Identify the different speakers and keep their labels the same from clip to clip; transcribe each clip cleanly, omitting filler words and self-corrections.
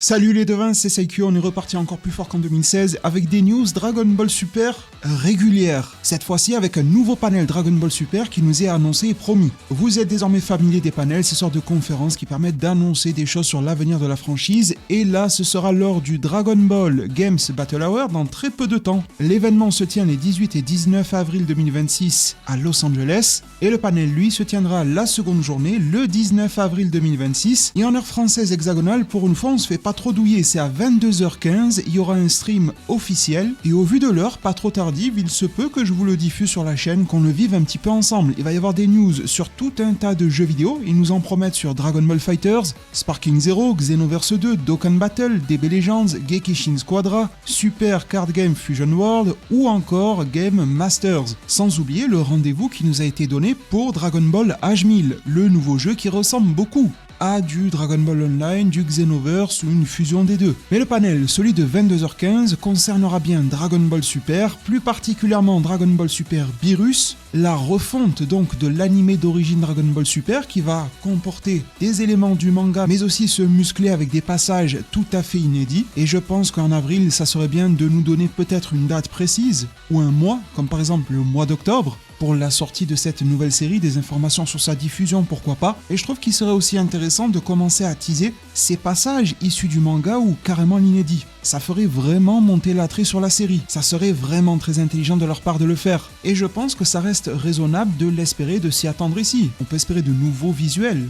Speaker 1: Salut les devins, c'est Saikyo, on est reparti encore plus fort qu'en 2016 avec des news Dragon Ball Super régulières. Cette fois-ci avec un nouveau panel Dragon Ball Super qui nous est annoncé et promis. Vous êtes désormais familier des panels, ces sortes de conférences qui permettent d'annoncer des choses sur l'avenir de la franchise, et là ce sera lors du Dragon Ball Games Battle Hour dans très peu de temps. L'événement se tient les 18 et 19 avril 2026 à Los Angeles, et le panel lui se tiendra la seconde journée le 19 avril 2026, et en heure française hexagonale, pour une fois on se fait pas trop douiller, c'est à 22h15, il y aura un stream officiel, et au vu de l'heure, pas trop tardive, il se peut que je vous le diffuse sur la chaîne, qu'on le vive un petit peu ensemble. Il va y avoir des news sur tout un tas de jeux vidéo, ils nous en promettent sur Dragon Ball FighterZ, Sparking Zero, Xenoverse 2, Dokkan Battle, DB Legends, Gekishin Squadra, Super Card Game Fusion World, ou encore Game Masters. Sans oublier le rendez-vous qui nous a été donné pour Dragon Ball Age 1000, le nouveau jeu qui ressemble beaucoup à du Dragon Ball Online, du Xenoverse ou une fusion des deux. Mais le panel, celui de 22h15, concernera bien Dragon Ball Super, plus particulièrement Dragon Ball Super Beerus, la refonte donc de l'animé d'origine Dragon Ball Super qui va comporter des éléments du manga mais aussi se muscler avec des passages tout à fait inédits, et je pense qu'en avril ça serait bien de nous donner peut-être une date précise ou un mois, comme par exemple le mois d'octobre, pour la sortie de cette nouvelle série, des informations sur sa diffusion, pourquoi pas. Et je trouve qu'il serait aussi intéressant de commencer à teaser ces passages issus du manga ou carrément l'inédit. Ça ferait vraiment monter l'attrait sur la série. Ça serait vraiment très intelligent de leur part de le faire. Et je pense que ça reste raisonnable de l'espérer, de s'y attendre ici. On peut espérer de nouveaux visuels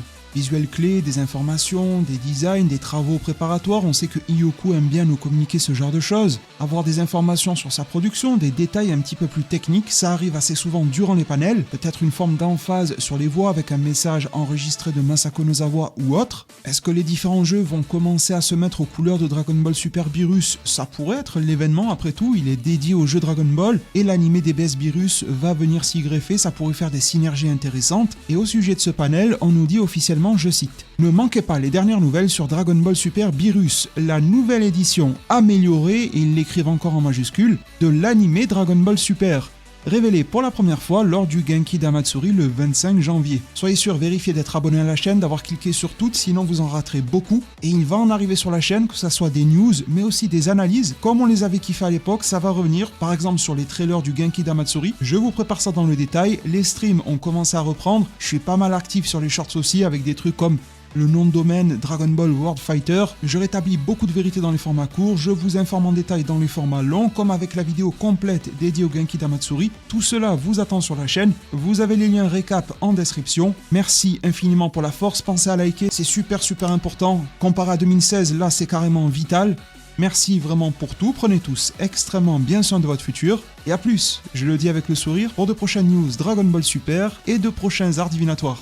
Speaker 1: clés, des informations, des designs, des travaux préparatoires. On sait que Iyoku aime bien nous communiquer ce genre de choses. Avoir des informations sur sa production, des détails un petit peu plus techniques, ça arrive assez souvent durant les panels. Peut-être une forme d'emphase sur les voix avec un message enregistré de Masako Nozawa ou autre. Est-ce que les différents jeux vont commencer à se mettre aux couleurs de Dragon Ball Super Beerus? Ça pourrait être l'événement, après tout, il est dédié au jeu Dragon Ball, et l'animé DBS Beerus va venir s'y greffer, ça pourrait faire des synergies intéressantes. Et au sujet de ce panel, on nous dit officiellement, je cite: « Ne manquez pas les dernières nouvelles sur Dragon Ball Super Beerus, la nouvelle édition améliorée, et ils l'écrivent encore en majuscule, de l'animé Dragon Ball Super. Révélé pour la première fois lors du Genki d'Amatsuri le 25 janvier. Soyez sûr, vérifiez d'être abonné à la chaîne, d'avoir cliqué sur toutes, sinon vous en raterez beaucoup. Et il va en arriver sur la chaîne, que ça soit des news, mais aussi des analyses. Comme on les avait kiffé à l'époque, ça va revenir, par exemple sur les trailers du Genki d'Amatsuri. Je vous prépare ça dans le détail. Les streams ont commencé à reprendre. Je suis pas mal actif sur les shorts aussi, avec des trucs comme le nom de domaine Dragon Ball World Fighter. Je rétablis beaucoup de vérités dans les formats courts, je vous informe en détail dans les formats longs, comme avec la vidéo complète dédiée au Genki d'Amatsuri. Tout cela vous attend sur la chaîne, vous avez les liens récap en description. Merci infiniment pour la force, pensez à liker, c'est super important. Comparé à 2016, là c'est carrément vital. Merci vraiment pour tout, prenez tous extrêmement bien soin de votre futur, et à plus, je le dis avec le sourire, pour de prochaines news Dragon Ball Super et de prochains arts divinatoires.